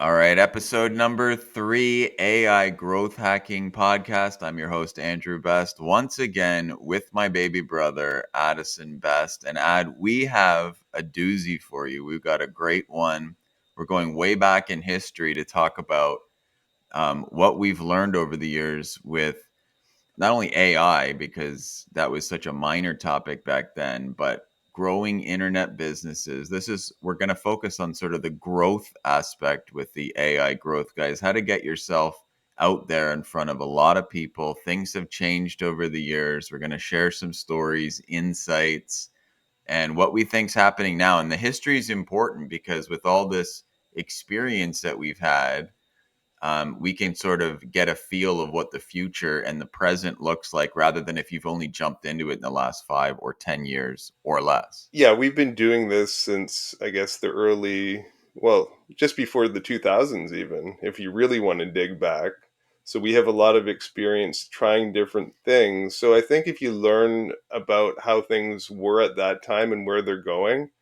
All right, episode number 3, AI Growth Hacking Podcast. I'm your host, Andrew Best, once again with my baby brother, Addison Best. And we have a doozy for you. We've got a great one. We're going way back in history to talk about what we've learned over the years with not only AI, because that was such a minor topic back then, but growing internet businesses. We're going to focus on sort of the growth aspect with the AI growth, guys, how to get yourself out there in front of a lot of people. Things have changed over the years. We're going to share some stories, insights, and what we think's happening now. And the history is important because with all this experience that we've had, we can sort of get a feel of what the future and the present looks like rather than if you've only jumped into it in the last 5 or 10 years or less. Yeah, we've been doing this since, I guess, just before the 2000s, even, if you really want to dig back. So we have a lot of experience trying different things. So I think if you learn about how things were at that time and where they're going,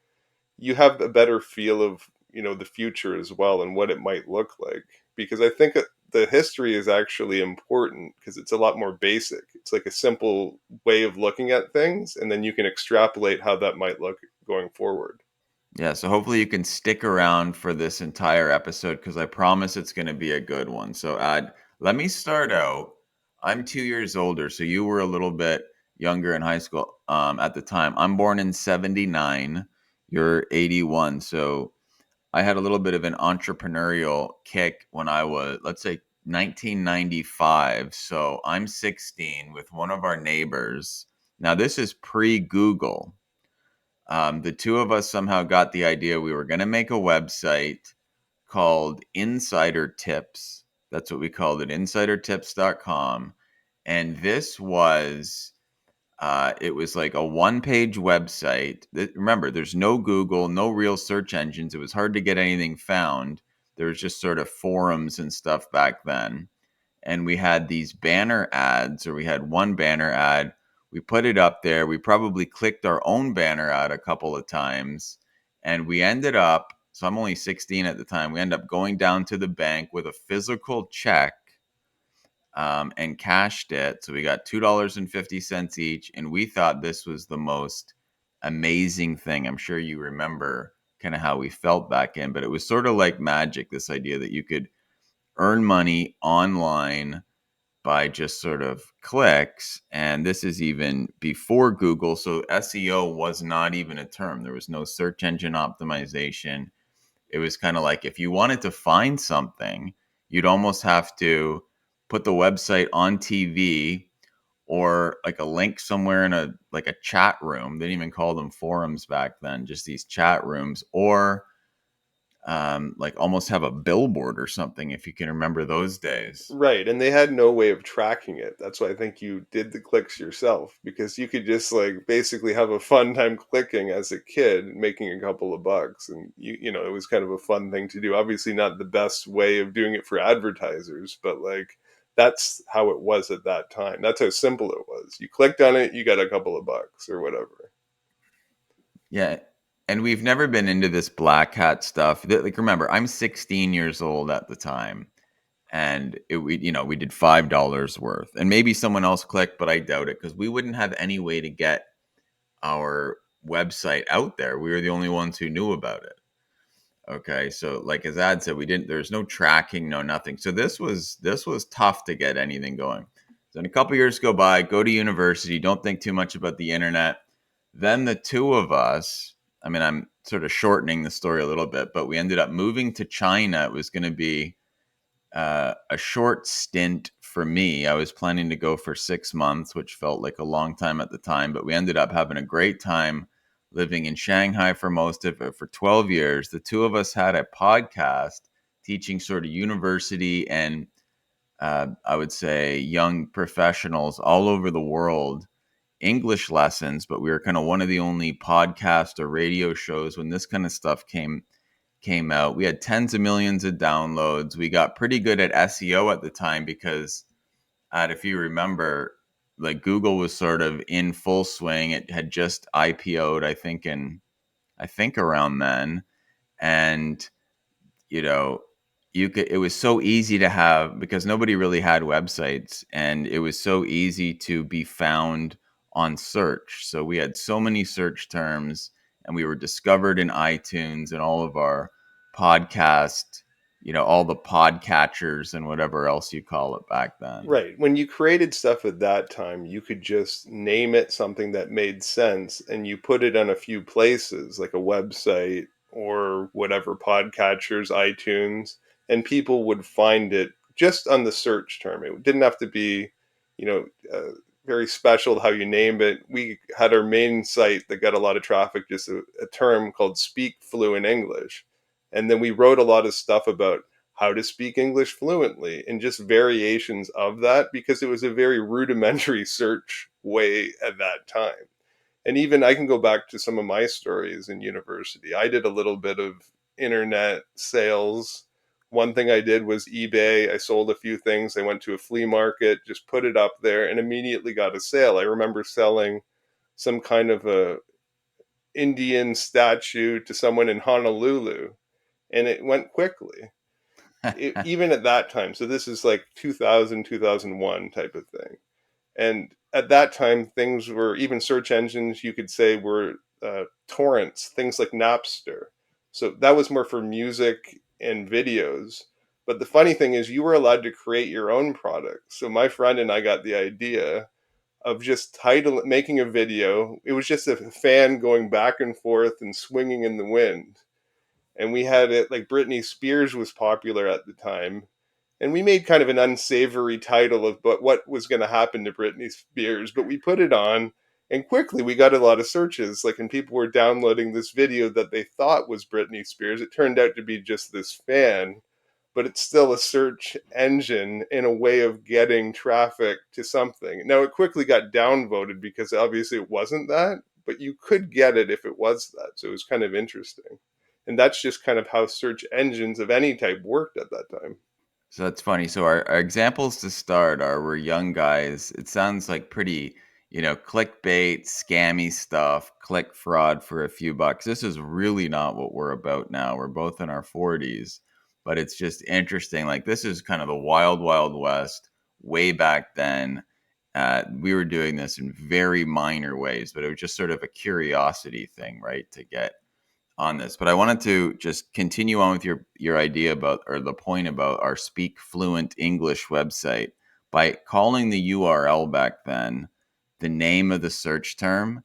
you have a better feel of, the future as well and what it might look like. Because I think the history is actually important because it's a lot more basic. It's like a simple way of looking at things, and then you can extrapolate how that might look going forward. Yeah, so hopefully you can stick around for this entire episode because I promise it's going to be a good one. So, let me start out. I'm 2 years older, so you were a little bit younger in high school at the time. I'm born in 79, you're 81. So, I had a little bit of an entrepreneurial kick when I was, let's say, 1995. So I'm 16 with one of our neighbors. Now, this is pre Google. The two of us somehow got the idea we were going to make a website called Insider Tips. That's what we called it, insidertips.com. And it was like a one-page website. Remember, there's no Google, no real search engines. It was hard to get anything found. There was just sort of forums and stuff back then. And we had these banner ads, or we had one banner ad. We put it up there. We probably clicked our own banner ad a couple of times. And we ended up, so I'm only 16 at the time, we ended up going down to the bank with a physical check and cashed it. So we got $2.50 each. And we thought this was the most amazing thing. I'm sure you remember kind of how we felt back in, but it was sort of like magic, this idea that you could earn money online by just sort of clicks. And this is even before Google. So SEO was not even a term, there was no search engine optimization. It was kind of like if you wanted to find something, you'd almost have to put the website on TV or like a link somewhere in a chat room. They didn't even call them forums back then, just these chat rooms, or like almost have a billboard or something if you can remember those days. Right, and they had no way of tracking it. That's why I think you did the clicks yourself, because you could just like basically have a fun time clicking as a kid, making a couple of bucks, and it was kind of a fun thing to do. Obviously not the best way of doing it for advertisers, but like that's how it was at that time. That's how simple it was. You clicked on it, you got a couple of bucks or whatever. Yeah. And we've never been into this black hat stuff. Like, remember, I'm 16 years old at the time. And we did $5 worth. And maybe someone else clicked, but I doubt it because we wouldn't have any way to get our website out there. We were the only ones who knew about it. Okay. So like as Ad said, there's no tracking, no nothing. So this was tough to get anything going. So then a couple years go by, go to university, don't think too much about the internet. Then the two of us, I mean, I'm sort of shortening the story a little bit, but we ended up moving to China. It was going to be a short stint for me. I was planning to go for 6 months, which felt like a long time at the time, but we ended up having a great time living in Shanghai for most of it for 12 years. The two of us had a podcast teaching sort of university and I would say young professionals all over the world English lessons, but we were kind of one of the only podcast or radio shows when this kind of stuff came out. We had tens of millions of downloads. We got pretty good at SEO at the time because, if you remember, like Google was sort of in full swing. It had just IPO'd, I think around then, and you know, it was so easy to have, because nobody really had websites, and it was so easy to be found on search. So we had so many search terms, and we were discovered in iTunes and all of our podcast, all the podcatchers and whatever else you call it back then. Right. When you created stuff at that time, you could just name it something that made sense and you put it on a few places, like a website or whatever, podcatchers, iTunes, and people would find it just on the search term. It didn't have to be, you know, very special how you name it. We had our main site that got a lot of traffic, just a term called Speak Fluent English. And then we wrote a lot of stuff about how to speak English fluently and just variations of that because it was a very rudimentary search way at that time. And even I can go back to some of my stories in university. I did a little bit of internet sales. One thing I did was eBay. I sold a few things. I went to a flea market, just put it up there and immediately got a sale. I remember selling some kind of a Indian statue to someone in Honolulu and it went quickly even at that time. So this is like 2000, 2001 type of thing. And at that time, things were, even search engines, you could say, were torrents, things like Napster. So that was more for music and videos. But the funny thing is, you were allowed to create your own product. So my friend and I got the idea of just making a video. It was just a fan going back and forth and swinging in the wind. And we had it like Britney Spears was popular at the time, and we made kind of an unsavory title of but what was going to happen to Britney Spears, but we put it on and quickly we got a lot of searches, like, and people were downloading this video that they thought was Britney Spears. It turned out to be just this fan, but it's still a search engine in a way of getting traffic to something. Now it quickly got downvoted because obviously it wasn't that, but you could get it if it was that. So it was kind of interesting. And that's just kind of how search engines of any type worked at that time. So that's funny. So our examples to start are, we're young guys. It sounds like pretty, clickbait, scammy stuff, click fraud for a few bucks. This is really not what we're about now. We're both in our 40s, but it's just interesting. Like, this is kind of the wild, wild west way back then. We were doing this in very minor ways, but it was just sort of a curiosity thing, right? To get on this, but I wanted to just continue on with your idea about, or the point about, our Speak Fluent English website. By calling the URL back then the name of the search term,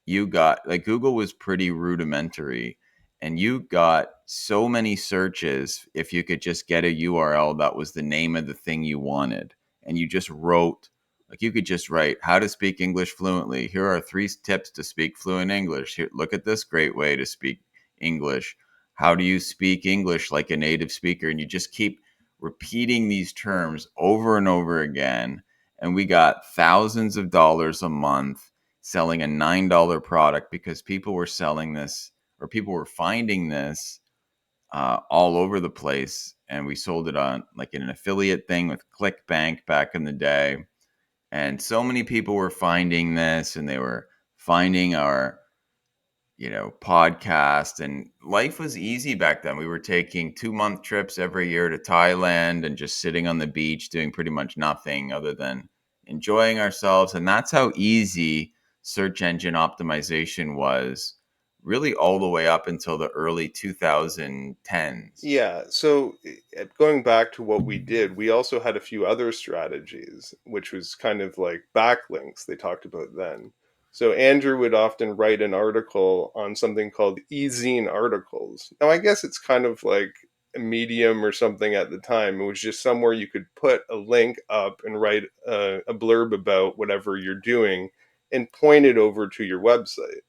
you got, like, Google was pretty rudimentary, and you got so many searches if you could just get a URL that was the name of the thing you wanted, and you just wrote, like, you could just write how to speak English fluently. Here are 3 tips to speak fluent English. Here, look at this great way to speak English. How do you speak English like a native speaker? And you just keep repeating these terms over and over again. And we got thousands of dollars a month selling a $9 product because people were selling this, or people were finding this all over the place. And we sold it on, like, in an affiliate thing with ClickBank back in the day. And so many people were finding this, and they were finding our podcast, and life was easy back then. We were taking 2-month trips every year to Thailand and just sitting on the beach doing pretty much nothing other than enjoying ourselves. And that's how easy search engine optimization was, really all the way up until the early 2010s. Yeah. So going back to what we did, we also had a few other strategies, which was kind of like backlinks they talked about then. So Andrew would often write an article on something called e-zine articles. Now, I guess it's kind of like a Medium or something at the time. It was just somewhere you could put a link up and write a blurb about whatever you're doing and point it over to your website.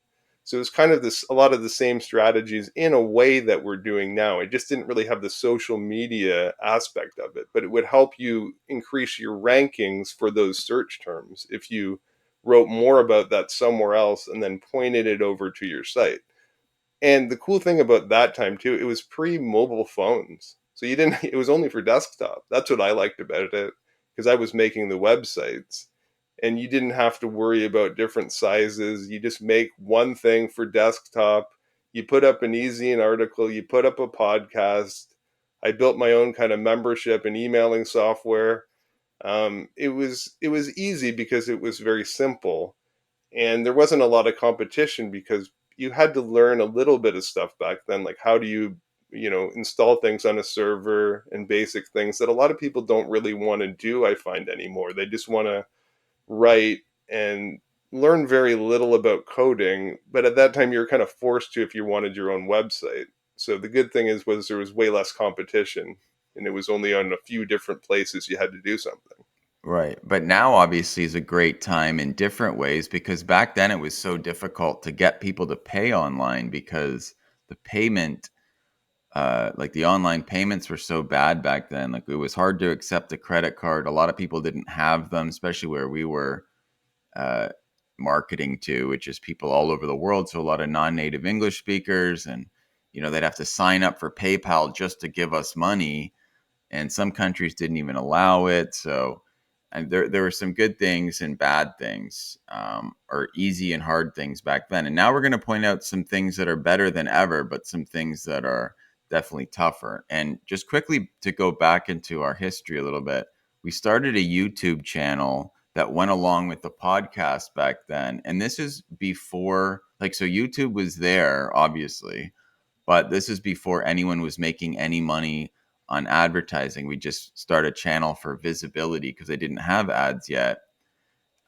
So it's kind of this, a lot of the same strategies in a way that we're doing now. It just didn't really have the social media aspect of it, but it would help you increase your rankings for those search terms if you wrote more about that somewhere else and then pointed it over to your site. And the cool thing about that time too, it was pre-mobile phones. So you didn't, it was only for desktop. That's what I liked about it because I was making the websites and you didn't have to worry about different sizes. You just make one thing for desktop. You put up an easy an article, you put up a podcast, I built my own kind of membership and emailing software. It was easy because it was very simple, and there wasn't a lot of competition because you had to learn a little bit of stuff back then, like how do you install things on a server and basic things that a lot of people don't really want to do, I find, anymore. They just want to write and learn very little about coding, but at that time you were kind of forced to if you wanted your own website. So the good thing was there was way less competition, and it was only on a few different places you had to do something. Right. But now obviously is a great time in different ways because back then it was so difficult to get people to pay online because the payment like the online payments were so bad back then. Like it was hard to accept a credit card. A lot of people didn't have them, especially where we were uh, marketing to, which is people all over the world. So a lot of non-native English speakers, and they'd have to sign up for PayPal just to give us money, and some countries didn't even allow it. So, and there were some good things and bad things, or easy and hard things back then. And now we're going to point out some things that are better than ever, but some things that are definitely tougher. And just quickly to go back into our history a little bit, we started a YouTube channel that went along with the podcast back then. And this is before, like, so YouTube was there, obviously, but this is before anyone was making any money on advertising. We just started a channel for visibility because they didn't have ads yet.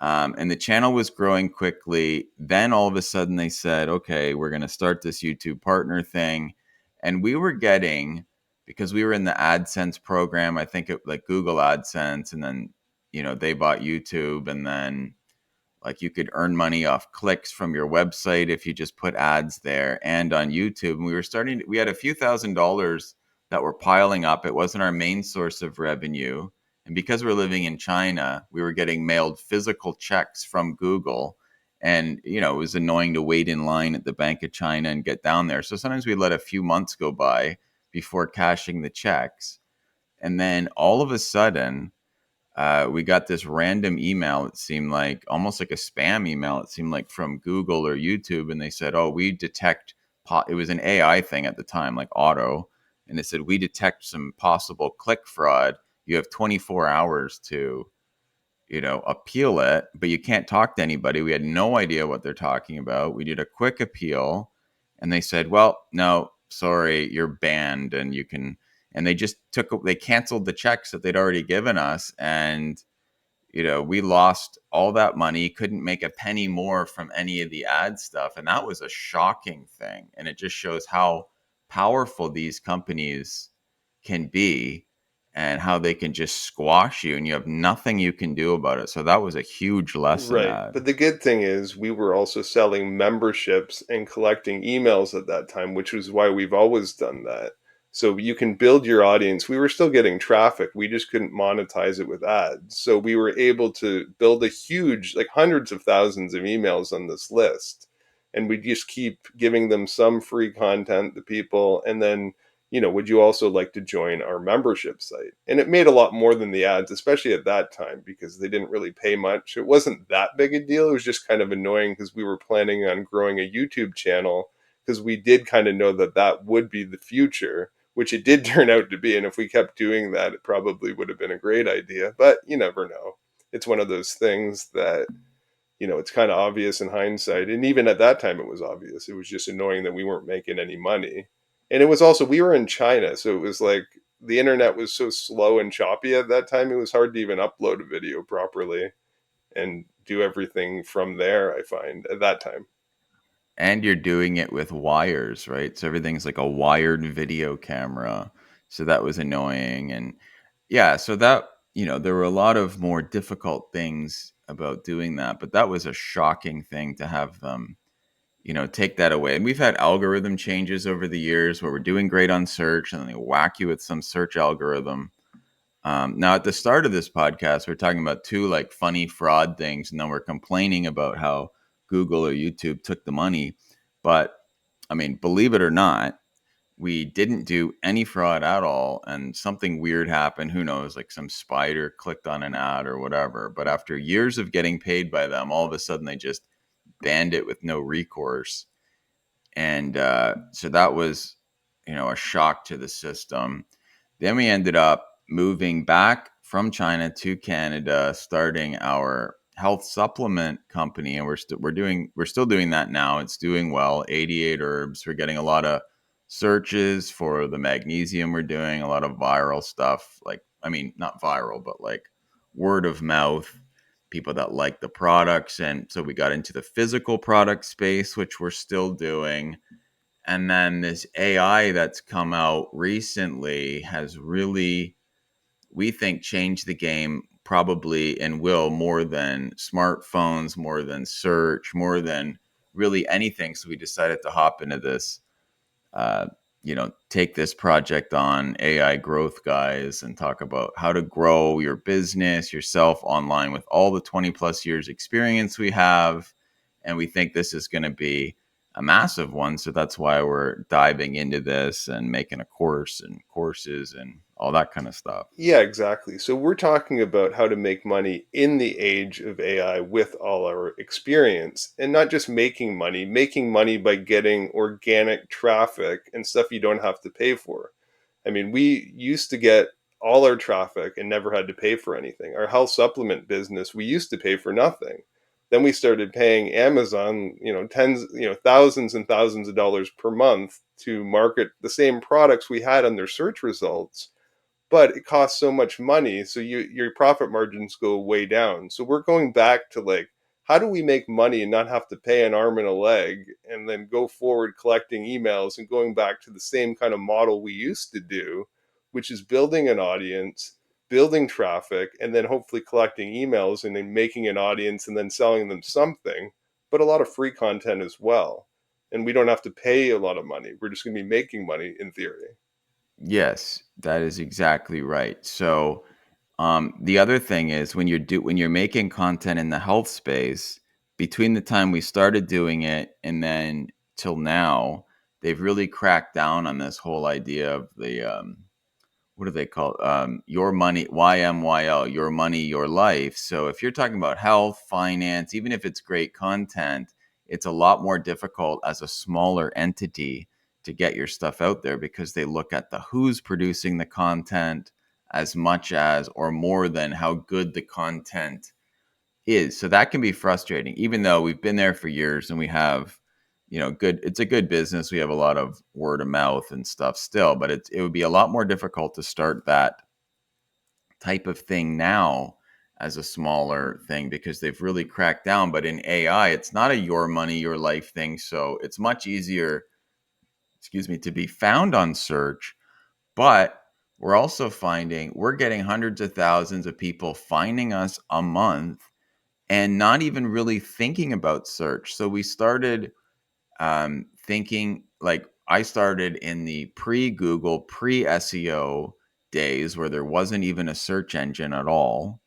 And the channel was growing quickly. Then all of a sudden they said, okay, we're going to start this YouTube partner thing. And we were getting, because we were in the AdSense program, I think it like Google AdSense, and then, they bought YouTube, and then like you could earn money off clicks from your website if you just put ads there and on YouTube. And we had a few $1,000s that were piling up. It wasn't our main source of revenue. And because we're living in China, we were getting mailed physical checks from Google. And, it was annoying to wait in line at the Bank of China and get down there. So sometimes we let a few months go by before cashing the checks. And then all of a sudden, we got this random email. It seemed like almost like a spam email. It seemed like from Google or YouTube, and they said, "Oh, we detect." It was an AI thing at the time, like auto, and it said, "We detect some possible click fraud. You have 24 hours to, appeal it, but you can't talk to anybody." We had no idea what they're talking about. We did a quick appeal, and they said, "Well, no, sorry, you're banned, and you can." And they canceled the checks that they'd already given us, and we lost all that money, couldn't make a penny more from any of the ad stuff. And that was a shocking thing. And it just shows how powerful these companies can be and how they can just squash you and you have nothing you can do about it. So that was a huge lesson, Right. Ad. But the good thing is we were also selling memberships and collecting emails at that time, which was why we've always done that. So you can build your audience. We were still getting traffic. We just couldn't monetize it with ads. So we were able to build a huge, like hundreds of thousands of emails on this list. And we just keep giving them some free content, the people, and then would you also like to join our membership site? And it made a lot more than the ads, especially at that time, because they didn't really pay much. It wasn't that big a deal. It was just kind of annoying because we were planning on growing a YouTube channel because we did kind of know that that would be the future, which it did turn out to be. And if we kept doing that, it probably would have been a great idea. But you never know. It's one of those things that it's kind of obvious in hindsight. And even at that time, it was obvious. It was just annoying that we weren't making any money. And it was also, we were in China. So it was like the internet was so slow and choppy at that time. It was hard to even upload a video properly and do everything from there, I find, at that time. And you're doing it with wires, right? So everything's like a wired video camera. So that was annoying. And yeah, so that, there were a lot of more difficult things about doing that, but that was a shocking thing to have them, take that away. And we've had algorithm changes over the years where we're doing great on search and then they whack you with some search algorithm. Now, at the start of this podcast, we're talking about two like funny fraud things, and then we're complaining about how Google or YouTube took the money. But I mean, believe it or not, we didn't do any fraud at all, and something weird happened. Who knows? Like some spider clicked on an ad or whatever. But after years of getting paid by them, all of a sudden they just banned it with no recourse, and so that was, a shock to the system. then we ended up moving back from China to Canada, starting our health supplement company, and we're still doing that now. It's doing well. 88 herbs. We're getting a lot of searches for the magnesium. We're doing a lot of viral stuff, like, I mean, not viral, but like word of mouth, people that like the products. And so we got into the physical product space, which we're still doing. And then this AI that's come out recently has really, we think, changed the game, probably, and will, more than smartphones, more than search, more than really anything. So we decided to hop into this, uh, take this project on, AI Growth Guys, and talk about how to grow your business, yourself online with all the 20 plus years experience we have. And we think this is going to be a massive one. So that's why we're diving into this and making a course and courses and all that kind of stuff. Yeah, exactly. So we're talking about how to make money in the age of AI with all our experience, and not just making money by getting organic traffic and stuff you don't have to pay for. I mean, we used to get all our traffic and never had to pay for anything. Our health supplement business, we used to pay for nothing. Then we started paying Amazon, thousands and thousands of dollars per month to market the same products we had on their search results, but it costs so much money, so your profit margins go way down. So we're going back to, like, how do we make money and not have to pay an arm and a leg, and then go forward collecting emails and going back to the same kind of model we used to do, which is building an audience, building traffic, and then hopefully collecting emails and then making an audience and then selling them something, but a lot of free content as well. And we don't have to pay a lot of money. We're just going to be making money in theory. Yes, that is exactly right. So the other thing is when you're making content in the health space, between the time we started doing it and then till now, they've really cracked down on this whole idea of the what do they call it? Your money, YMYL, your money, your life. So if you're talking about health, finance, even if it's great content, it's a lot more difficult as a smaller entity to get your stuff out there because they look at the who's producing the content as much as or more than how good the content is. So that can be frustrating, even though we've been there for years and we have, it's a good business. We have a lot of word of mouth and stuff still, but it would be a lot more difficult to start that type of thing now as a smaller thing because they've really cracked down. But in AI, it's not a your money, your life thing. So it's much easier, excuse me, to be found on search. But we're also finding we're getting hundreds of thousands of people finding us a month and not even really thinking about search. So we started thinking, like, I started in the pre Google, pre SEO days where there wasn't even a search engine at all.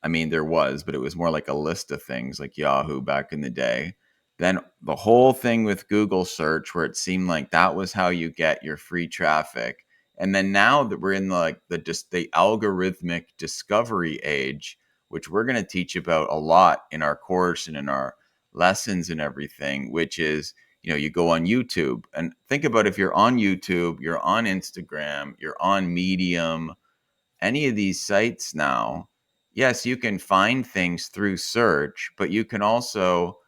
I mean, there was, but it was more like a list of things like Yahoo back in the day. Then the whole thing with Google search, where it seemed like that was how you get your free traffic. And then now that we're in like just the algorithmic discovery age, which we're going to teach about a lot in our course and in our lessons and everything, which is, you go on YouTube and think about if you're on YouTube, you're on Instagram, you're on Medium, any of these sites now, yes, you can find things through search, but you can also,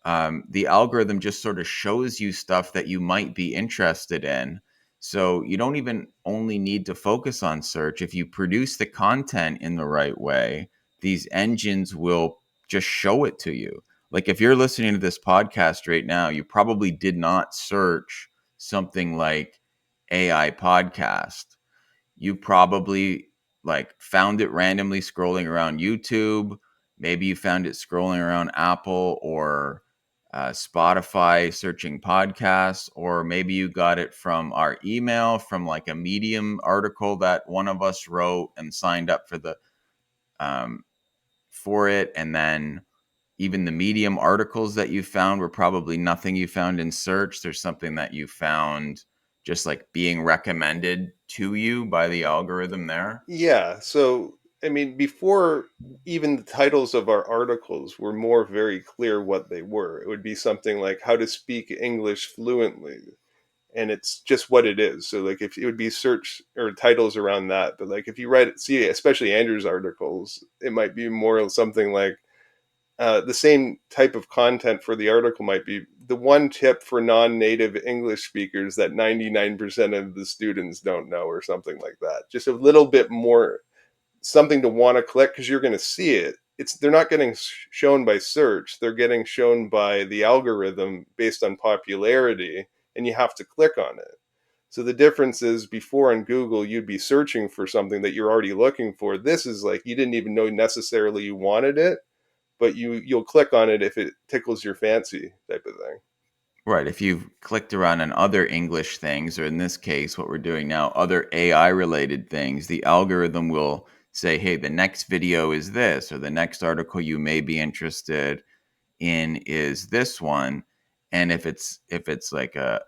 the algorithm just sort of shows you stuff that you might be interested in. So you don't even only need to focus on search. If you produce the content in the right way, these engines will just show it to you. Like if you're listening to this podcast right now, you probably did not search something like AI podcast. You probably like found it randomly scrolling around YouTube. Maybe you found it scrolling around Apple or Spotify searching podcasts, or maybe you got it from our email from like a Medium article that one of us wrote and signed up um, for it. And then even the Medium articles that you found were probably nothing you found in search. There's something that you found just like being recommended to you by the algorithm there. Yeah. So, I mean, before, even the titles of our articles were more very clear what they were. It would be something like how to speak English fluently. and it's just what it is. So like if it would be search or titles around that, but like if you write it, see especially Andrew's articles, it might be more something like the same type of content for the article might be the one tip for non-native English speakers that 99% of the students don't know, or something like that. Just a little bit more something to want to click because you're going to see it. It's they're not getting shown by search; they're getting shown by the algorithm based on popularity, and you have to click on it. So the difference is before on Google, you'd be searching for something that you're already looking for. This is like you didn't even know necessarily you wanted it, but you'll click on it if it tickles your fancy type of thing. Right. If you've clicked around on other English things, or in this case, what we're doing now, other AI related things, the algorithm will say, hey, the next video is this, or the next article you may be interested in is this one. And if it's like a,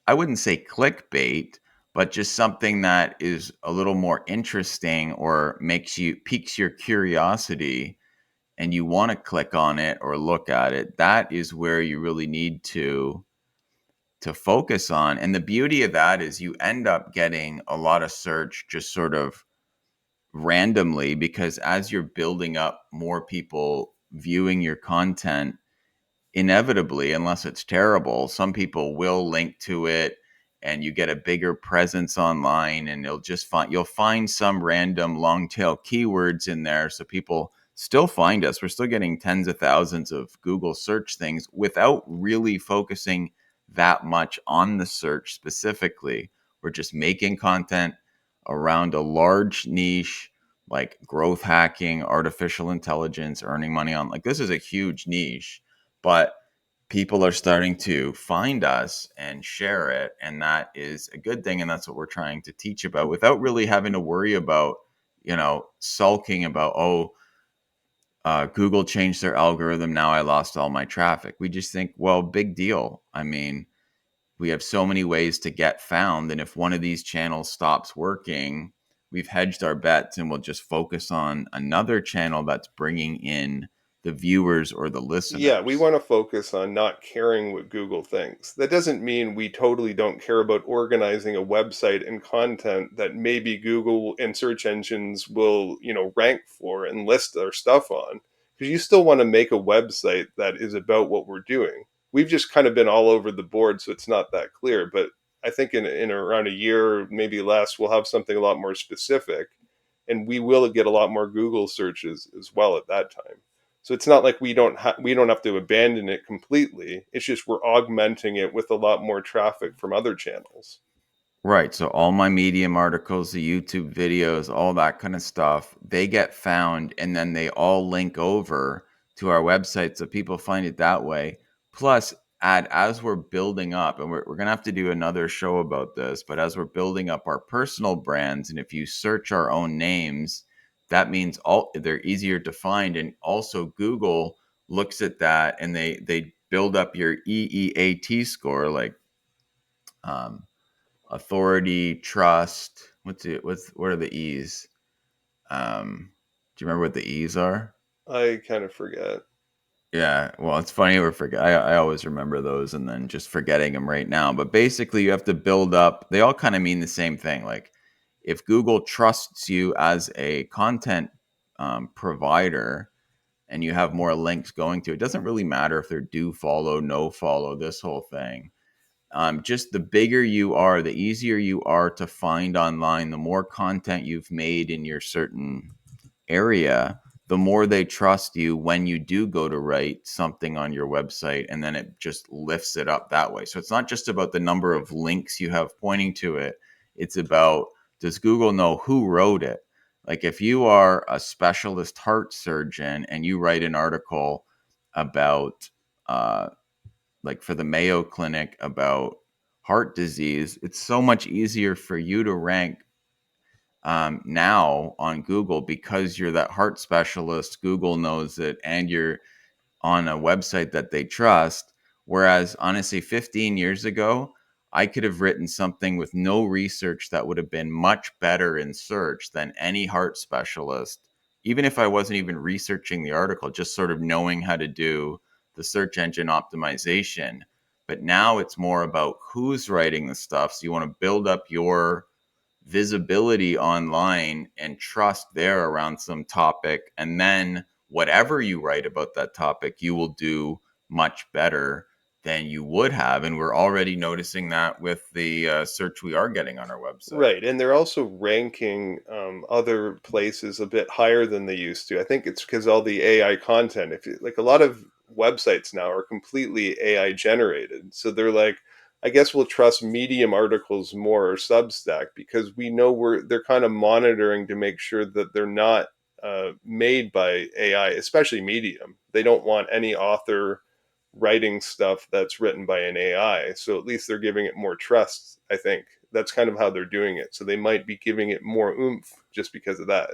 I wouldn't say clickbait, but just something that is a little more interesting or piques your curiosity and you want to click on it or look at it, that is where you really need to focus on. And the beauty of that is you end up getting a lot of search just sort of randomly, because as you're building up more people viewing your content, inevitably, unless it's terrible, some people will link to it and you get a bigger presence online, and you'll find some random long tail keywords in there, so people still find us. We're still getting tens of thousands of Google search things without really focusing that much on the search specifically. We're just making content around a large niche, like growth hacking, artificial intelligence, earning money on, like, this is a huge niche, but people are starting to find us and share it, and that is a good thing, and that's what we're trying to teach about without really having to worry about, sulking about, Google changed their algorithm, now I lost all my traffic. We just think, well, big deal. I mean, we have so many ways to get found, and if one of these channels stops working, we've hedged our bets and we'll just focus on another channel that's bringing in the viewers or the Yeah, we listeners. want to focus on not caring what Google thinks. That doesn't mean we totally don't care about organizing a website and content that maybe Google and search engines will, rank for and list our stuff on. Because you still want to make a website that is about what we're doing. We've just kind of been all over the board, so it's not that clear. But I think in around a year, maybe less, we'll have something a lot more specific, and we will get a lot more Google searches as well at that time. So it's not like we don't have to abandon it completely. It's just we're augmenting it with a lot more traffic from other channels. Right. So all my Medium articles, the YouTube videos, all that kind of stuff, they get found and then they all link over to our website. So people find it that way. Plus, as we're building up, and we're going to have to do another show about this, but as we're building up our personal brands, and if you search our own names, that means they're easier to find. And also, Google looks at that and they build up your EEAT score, like, um, authority, trust. What are the E's? Do you remember what the E's are? I kind of forget. Yeah, well, it's funny we forget. I always remember those and then just forgetting them right now. But basically, you have to build up. They all kind of mean the same thing. Like, if Google trusts you as a content provider and you have more links going to, it doesn't really matter if they're do follow, no follow, this whole thing. Just the bigger you are, the easier you are to find online, the more content you've made in your certain area, the more they trust you when you do go to write something on your website, and then it just lifts it up that way. So it's not just about the number of links you have pointing to it, it's about, does Google know who wrote it? Like, if you are a specialist heart surgeon and you write an article about, like for the Mayo Clinic, about heart disease, it's so much easier for you to rank now on Google because you're that heart specialist. Google knows it, and you're on a website that they trust. Whereas, honestly, 15 years ago, I could have written something with no research that would have been much better in search than any heart specialist, even if I wasn't even researching the article, just sort of knowing how to do the search engine optimization. But now it's more about who's writing the stuff. So you want to build up your visibility online and trust there around some topic. And then whatever you write about that topic, you will do much better than you would have. And we're already noticing that with the search we are getting on our website. Right, and they're also ranking other places a bit higher than they used to. I think it's because all the AI content. If you, like a lot of websites now are completely AI generated, so they're like, I guess we'll trust Medium articles more or Substack because we know they're kind of monitoring to make sure that they're not made by AI, especially Medium. They don't want any author writing stuff that's written by an AI. So at least they're giving it more trust, I think. That's kind of how they're doing it. So they might be giving it more oomph just because of that.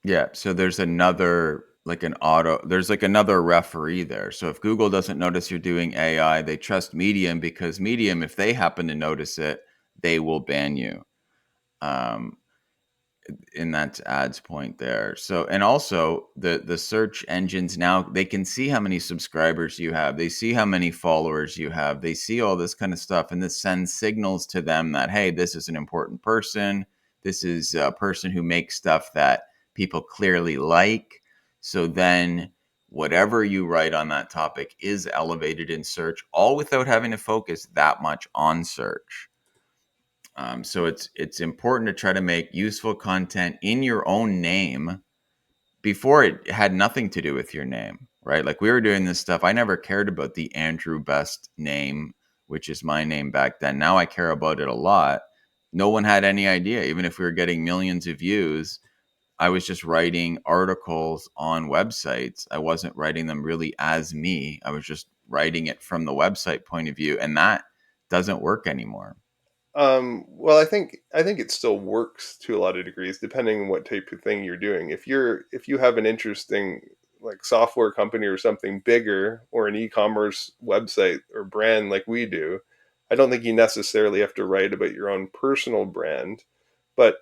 Yeah. So there's another, like an auto, there's like another referee there. So if Google doesn't notice you're doing AI, they trust Medium because Medium, if they happen to notice it, they will ban you. Um, in that ads point there. So, and also the search engines now, they can see how many subscribers you have. They see how many followers you have. They see all this kind of stuff, and this sends signals to them that, hey, this is an important person. This is a person who makes stuff that people clearly like. So then whatever you write on that topic is elevated in search, all without having to focus that much on search. So it's important to try to make useful content in your own name. Before, it had nothing to do with your name, right? Like we were doing this stuff. I never cared about the Andrew Best name, which is my name back then. Now I care about it a lot. No one had any idea. Even if we were getting millions of views, I was just writing articles on websites. I wasn't writing them really as me. I was just writing it from the website point of view. And that doesn't work anymore. Well, I think it still works to a lot of degrees, depending on what type of thing you're doing. If you have an interesting like software company or something bigger, or an e-commerce website or brand like we do, I don't think you necessarily have to write about your own personal brand. But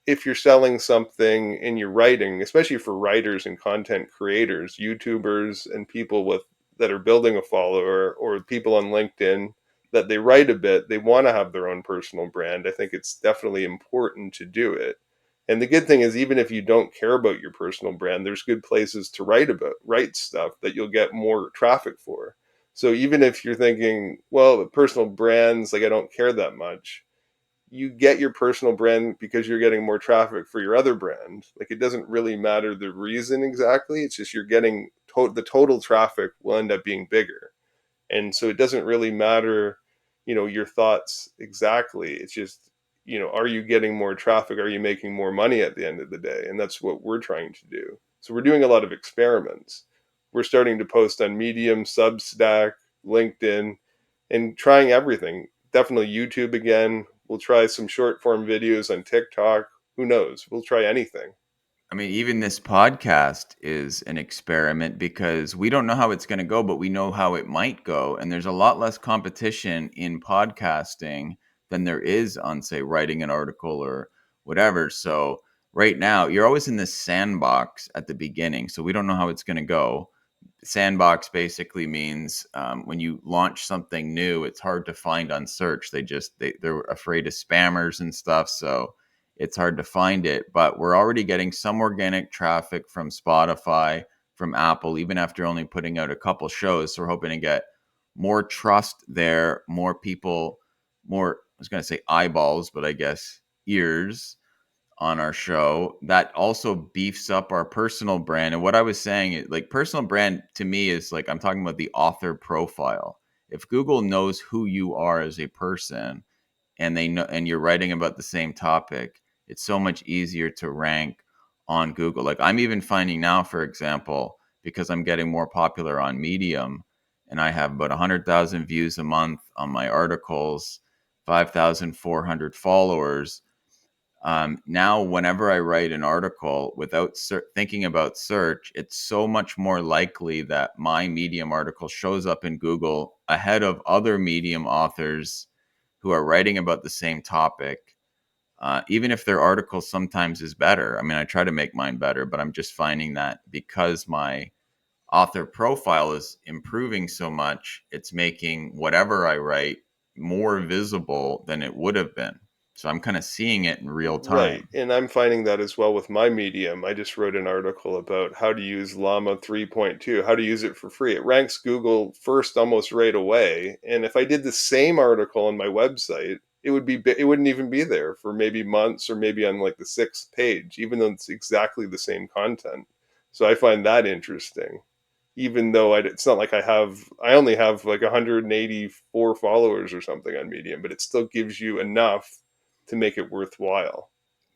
if you're selling something in your writing, especially for writers and content creators, YouTubers and people with that are building a follower, or people on LinkedIn that they write a bit, they want to have their own personal brand. I think it's definitely important to do it. And the good thing is, even if you don't care about your personal brand, there's good places to write stuff that you'll get more traffic for. So even if you're thinking, well, personal brands, like I don't care that much, you get your personal brand because you're getting more traffic for your other brand. Like it doesn't really matter the reason exactly. It's just you're getting the total traffic will end up being bigger. And so it doesn't really matter, your thoughts exactly. It's just, are you getting more traffic? Are you making more money at the end of the day? And that's what we're trying to do. So we're doing a lot of experiments. We're starting to post on Medium, Substack, LinkedIn, and trying everything. Definitely YouTube again. We'll try some short form videos on TikTok. Who knows? We'll try anything. I mean, even this podcast is an experiment because we don't know how it's going to go, but we know how it might go. And there's a lot less competition in podcasting than there is on, say, writing an article or whatever. So, right now, you're always in this sandbox at the beginning. So, we don't know how it's going to go. Sandbox basically means when you launch something new, it's hard to find on search. They're afraid of spammers and stuff, so it's hard to find it. But we're already getting some organic traffic from Spotify, from Apple, even after only putting out a couple shows. So we're hoping to get more trust there, more people, more, I was going to say eyeballs, but I guess ears on our show. That also beefs up our personal brand. And what I was saying is, like, personal brand to me is like, I'm talking about the author profile. If Google knows who you are as a person, and they know, and you're writing about the same topic, it's so much easier to rank on Google. Like I'm even finding now, for example, because I'm getting more popular on Medium, and I have about 100,000 views a month on my articles, 5,400 followers. Now, whenever I write an article without thinking about search, it's so much more likely that my Medium article shows up in Google ahead of other Medium authors who are writing about the same topic, even if their article sometimes is better. I mean, I try to make mine better, but I'm just finding that because my author profile is improving so much, it's making whatever I write more visible than it would have been. So I'm kind of seeing it in real Right, time. and I'm finding that as well with my Medium. I just wrote an article about how to use Llama 3.2, how to use it for free. It ranks Google first almost right away, and if I did the same article on my website, it wouldn't even be there for maybe months or maybe on like the 6th page, even though it's exactly the same content. So I find that interesting. Even though it's not like I only have like 184 followers or something on Medium, but it still gives you enough to make it worthwhile.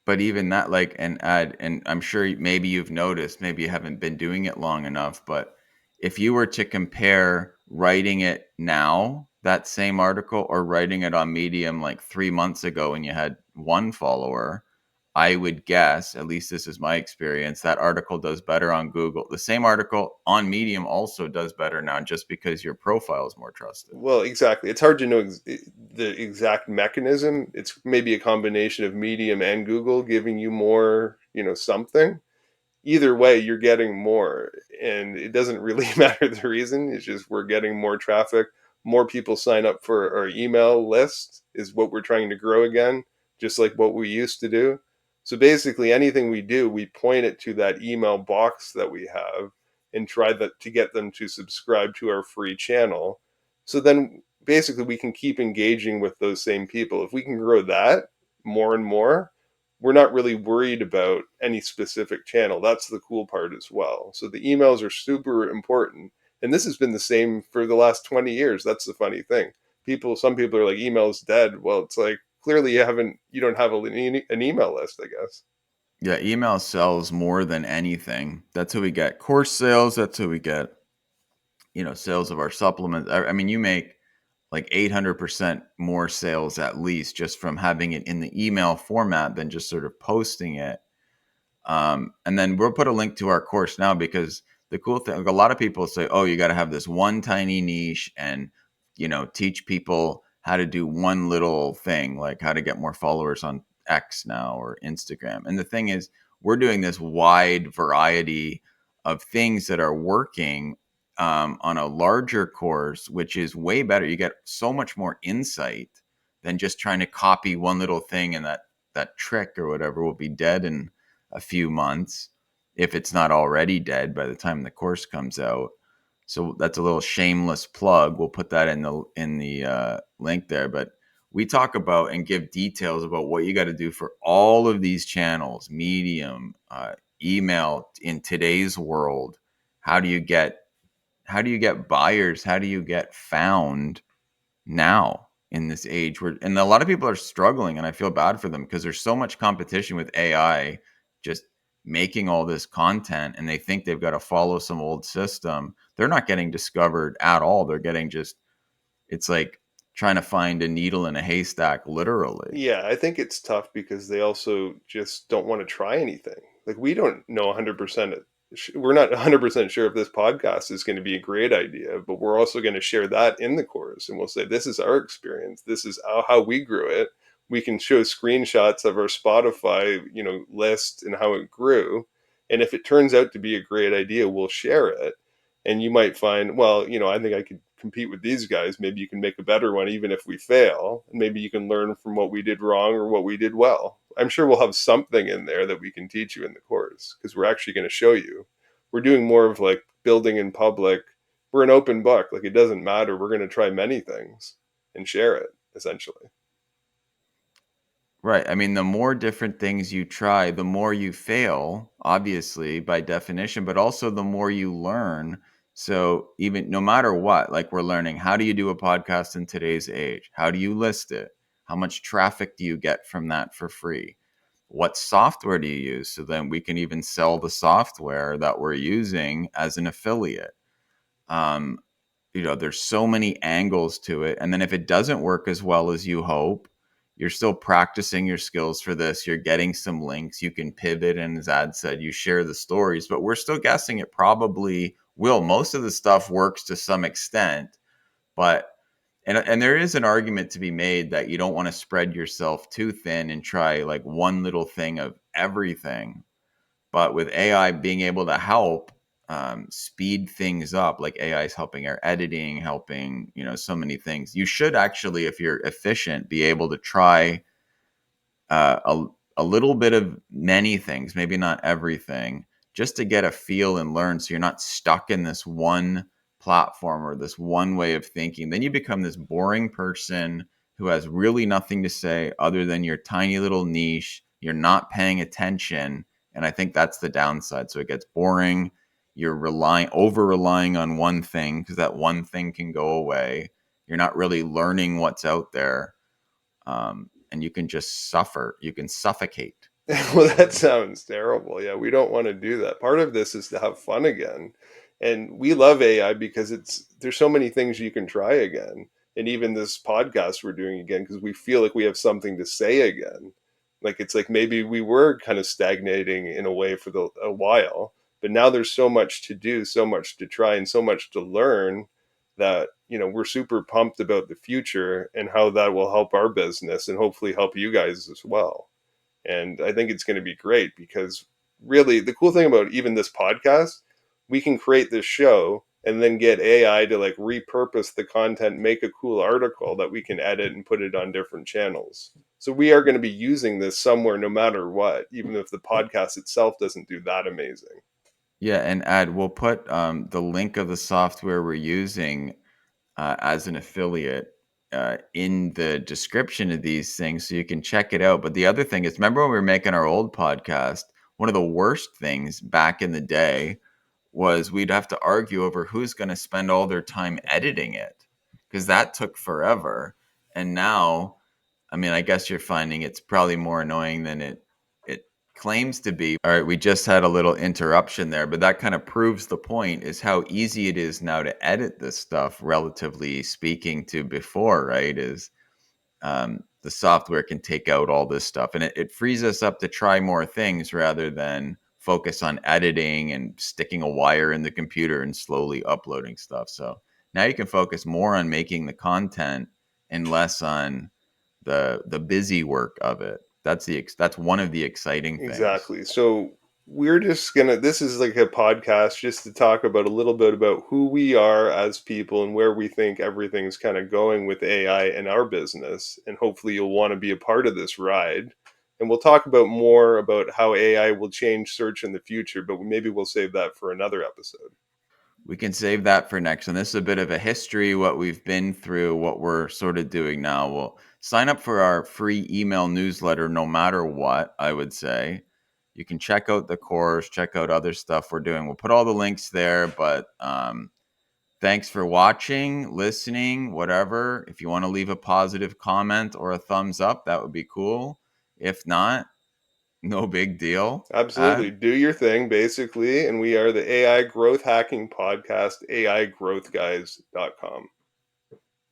But even that, like, and I'm sure maybe you've noticed, maybe you haven't been doing it long enough, but if you were to compare writing it now, that same article, or writing it on Medium like 3 months ago when you had one follower, I would guess, at least this is my experience, that article does better on Google. The same article on Medium also does better now, just because your profile is more trusted. Well, exactly. It's hard to know the exact mechanism. It's maybe a combination of Medium and Google giving you more, something. Either way, you're getting more, and it doesn't really matter the reason. It's just we're getting more traffic. More people sign up for our email list is what we're trying to grow again, just like what we used to do. So basically, anything we do, we point it to that email box that we have and try to get them to subscribe to our free channel. So then basically we can keep engaging with those same people. If we can grow that more and more, we're not really worried about any specific channel. That's the cool part as well. So the emails are super important. And this has been the same for the last 20 years. That's the funny thing. Some people are like, email's dead. Well, it's like, clearly you don't have an email list, I guess. Yeah, email sells more than anything. That's how we get course sales. That's how we get, sales of our supplements. I mean, you make like 800% more sales at least just from having it in the email format than just sort of posting it. And then we'll put a link to our course now, because the cool thing, like, a lot of people say, oh, you got to have this one tiny niche and, teach people how to do one little thing, like how to get more followers on X now or Instagram. And the thing is, we're doing this wide variety of things that are working on a larger course, which is way better. You get so much more insight than just trying to copy one little thing, and that trick or whatever will be dead in a few months, if it's not already dead by the time the course comes out. So that's a little shameless plug. We'll put that in the link there. But we talk about and give details about what you got to do for all of these channels: Medium, email in today's world. How do you get buyers? How do you get found now in this age where, and a lot of people are struggling, and I feel bad for them because there's so much competition with AI just making all this content, and they think they've got to follow some old system. They're not getting discovered at all. They're getting just, it's like trying to find a needle in a haystack, literally. Yeah, I think it's tough because they also just don't want to try anything. Like we don't know 100%. We're not 100% sure if this podcast is going to be a great idea, but we're also going to share that in the course, and we'll say this is our experience. This is how we grew it. We can show screenshots of our Spotify, list and how it grew. And if it turns out to be a great idea, we'll share it. And you might find, well, I think I could compete with these guys. Maybe you can make a better one even if we fail, and maybe you can learn from what we did wrong or what we did well. I'm sure we'll have something in there that we can teach you in the course, because we're actually going to show you. We're doing more of like building in public. We're an open book. Like, it doesn't matter. We're going to try many things and share it, essentially. Right. I mean, the more different things you try, the more you fail, obviously, by definition, but also the more you learn. So, even no matter what, like, we're learning, how do you do a podcast in today's age? How do you list it? How much traffic do you get from that for free? What software do you use? So then we can even sell the software that we're using as an affiliate. Um, there's so many angles to it. And then if it doesn't work as well as you hope, you're still practicing your skills for this. You're getting some links. You can pivot. And as Ad said, you share the stories, but we're still guessing it probably will. Most of the stuff works to some extent, but and there is an argument to be made that you don't want to spread yourself too thin and try like one little thing of everything. But with AI being able to help, speed things up. Like AI is helping our editing, helping, so many things. You should actually, if you're efficient, be able to try uh, a, a little bit of many things, maybe not everything, just to get a feel and learn, so you're not stuck in this one platform or this one way of thinking. Then you become this boring person who has really nothing to say other than your tiny little niche. You're not paying attention. And I think that's the downside. So it gets boring. You're over relying on one thing because that one thing can go away. You're not really learning what's out there, and you can just suffer. You can suffocate, Well, that essentially. sounds terrible. Yeah, we don't want to do that. Part of this is to have fun again. And we love AI because there's so many things you can try again. And even this podcast we're doing again because we feel like we have something to say again. Like it's like maybe we were kind of stagnating in a way for a while, but now there's so much to do, so much to try and so much to learn that, we're super pumped about the future and how that will help our business and hopefully help you guys as well. And I think it's going to be great because really the cool thing about even this podcast, we can create this show and then get AI to like repurpose the content, make a cool article that we can edit and put it on different channels. So we are going to be using this somewhere no matter what, even if the podcast itself doesn't do that amazing. Yeah, and we'll put the link of the software we're using as an affiliate in the description of these things so you can check it out. But the other thing is, remember when we were making our old podcast, one of the worst things back in the day was we'd have to argue over who's going to spend all their time editing it, because that took forever. And now, I mean, I guess you're finding it's probably more annoying than it claims to be. All right, we just had a little interruption there, but that kind of proves the point, is how easy it is now to edit this stuff, relatively speaking, to before, right? Is the software can take out all this stuff, and it frees us up to try more things rather than focus on editing and sticking a wire in the computer and slowly uploading stuff. So now you can focus more on making the content and less on the busy work of it. That's one of the exciting things. Exactly. So we're just gonna this is like a podcast just to talk about a little bit about who we are as people and where we think everything's kind of going with AI and our business. And hopefully you'll want to be a part of this ride. And we'll talk about more about how AI will change search in the future, but maybe we'll save that for another episode. We can save that for next. And this is a bit of a history, what we've been through, what we're sort of doing now. We'll sign up for our free email newsletter no matter what, I would say. You can check out the course, check out other stuff we're doing. We'll put all the links there, but thanks for watching, listening, whatever. If you want to leave a positive comment or a thumbs up, that would be cool. If not, no big deal. Absolutely. Do your thing, basically. And we are the AI Growth Hacking Podcast, aigrowthguys.com.